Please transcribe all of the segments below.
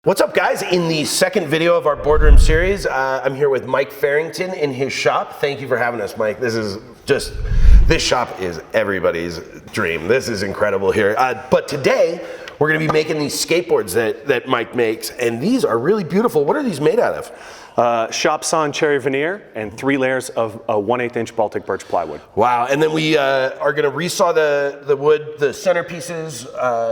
What's up, guys? In the second video of our boardroom series, I'm here with Mike Farrington in his shop. Thank you for having us, Mike. This shop is everybody's dream. This is incredible here. But today, we're gonna be making these skateboards that Mike makes, and these are really beautiful. What are these made out of? Shop sawn cherry veneer and 3 layers of 1/8 inch Baltic birch plywood. Wow, and then we are gonna resaw the wood, the centerpieces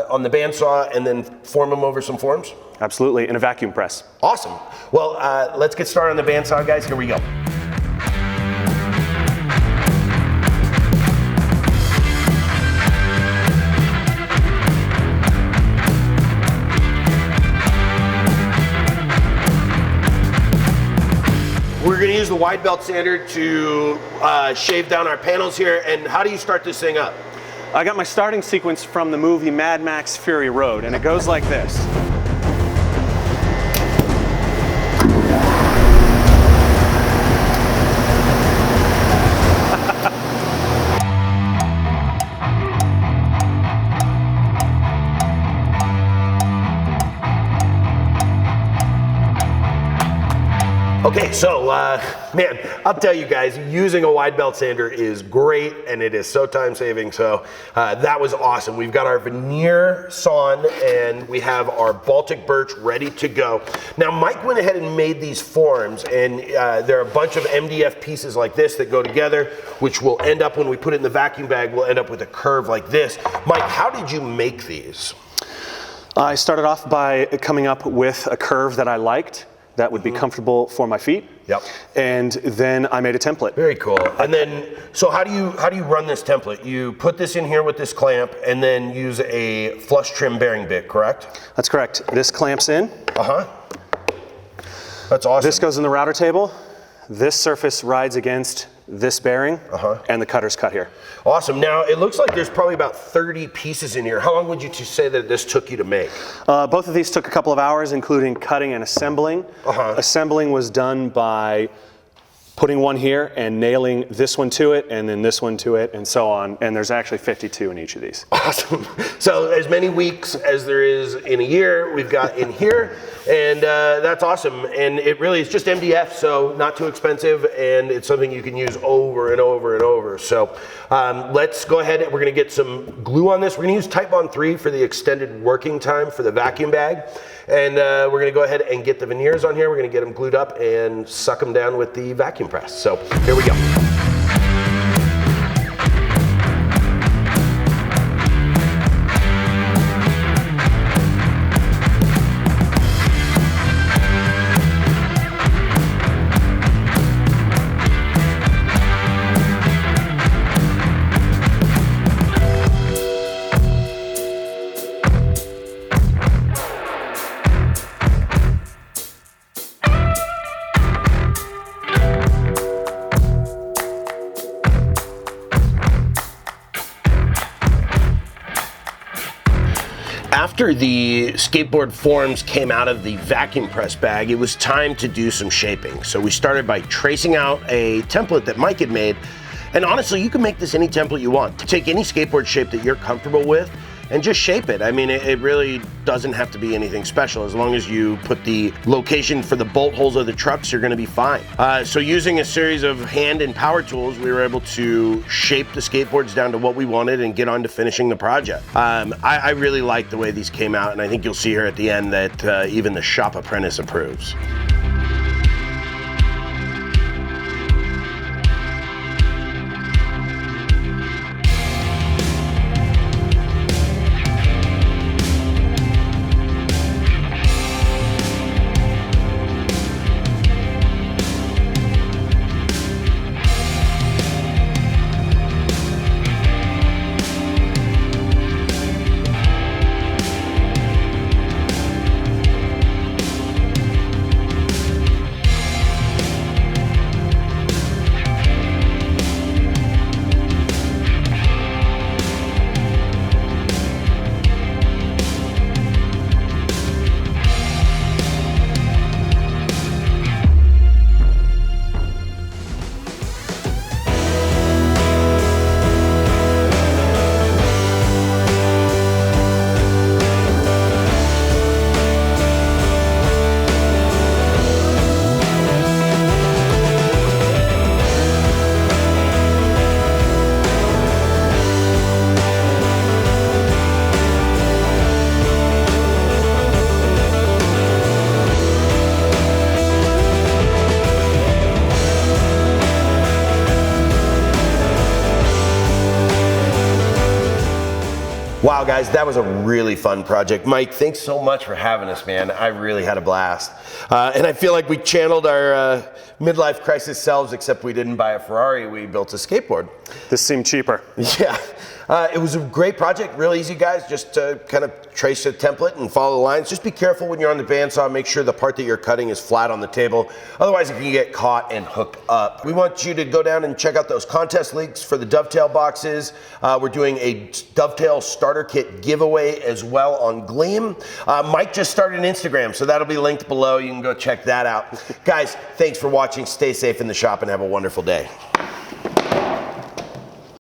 on the bandsaw, and then form them over some forms? Absolutely, in a vacuum press. Awesome. Well, let's get started on the bandsaw, guys. Here we go. We're gonna use the wide belt sander to shave down our panels here. And how do you start this thing up? I got my starting sequence from the movie Mad Max Fury Road, and it goes like this. Okay, so man, I'll tell you guys, using a wide belt sander is great, and it is so time saving. So that was awesome. We've got our veneer sawn, and we have our Baltic birch ready to go. Now, Mike went ahead and made these forms, and there are a bunch of MDF pieces like this that go together, which will end up, when we put it in the vacuum bag, we'll end up with a curve like this. Mike, how did you make these? I started off by coming up with a curve that I liked, that would be comfortable for my feet. Yep. And then I made a template. Very cool. And then, so how do you run this template? You put this in here with this clamp, and then use a flush trim bearing bit, correct? That's correct. This clamps in. That's awesome. This goes in the router table. This surface rides against this bearing, and the cutter's cut here. Awesome. Now, it looks like there's probably about 30 pieces in here. How long would you say that this took you to make? Both of these took a couple of hours, including cutting and assembling. Assembling was done by putting one here and nailing this one to it, and then this one to it, and so on. And there's actually 52 in each of these. Awesome. So as many weeks as there is in a year, we've got in here, and that's awesome. And it really is just MDF, so not too expensive, and it's something you can use over and over and over. So let's go ahead, and we're gonna get some glue on this. We're gonna use Type Bond 3 for the extended working time for the vacuum bag. And we're gonna go ahead and get the veneers on here. We're gonna get them glued up and suck them down with the vacuum press. So here we go. After the skateboard forms came out of the vacuum press bag, it was time to do some shaping. So we started by tracing out a template that Mike had made. And honestly, you can make this any template you want. Take any skateboard shape that you're comfortable with and just shape it. I mean, it really doesn't have to be anything special. As long as you put the location for the bolt holes of the trucks, you're gonna be fine. So using a series of hand and power tools, we were able to shape the skateboards down to what we wanted and get on to finishing the project. I really like the way these came out, and I think you'll see here at the end that even the shop apprentice approves. Wow, guys, that was a really fun project. Mike, thanks so much for having us, man. I really had a blast. And I feel like we channeled our midlife crisis selves, except we didn't buy a Ferrari, we built a skateboard. This seemed cheaper. Yeah. It was a great project, real easy, guys. Just kind of trace a template and follow the lines. Just be careful when you're on the bandsaw. Make sure the part that you're cutting is flat on the table. Otherwise, it can get caught and hook up. We want you to go down and check out those contest links for the Dovetail boxes. We're doing a Dovetail starter kit giveaway as well on Gleam. Mike just started an Instagram, so that'll be linked below. You can go check that out. Guys, thanks for watching. Stay safe in the shop and have a wonderful day.